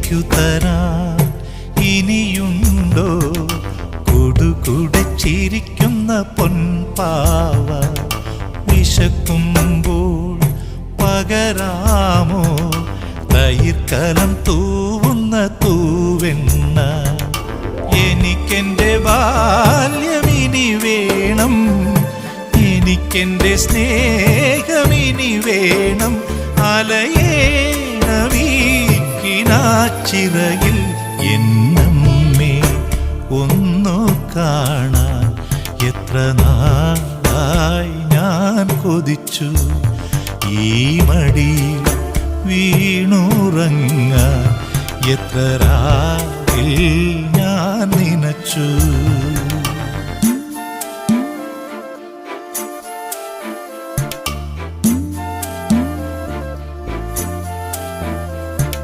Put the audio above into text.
എനിക്കു തരാൻ ഇനിയുണ്ടോ കുടുകുടച്ചിരിക്കുന്ന പൊൻപാവ? വിശക്കുമ്പോൾ പകരാമോ തൈർക്കലം തൂവുന്ന തൂവെണ്ണ? എനിക്കെൻ്റെ ബാല്യമിനി വേണം, എനിക്കെൻ്റെ സ്നേഹമിനി വേണം. അലയേണ വീക്കിനാച്ചിറകിൽ എന്നമ്മേ ഒന്നു കാണാൻ എത്ര നാളായി ഞാൻ കൊതിച്ചു. ഈ മടിയിൽ വീണുറങ്ങാൻ എത്ര രാവിൽ ഞാൻ നനച്ചു.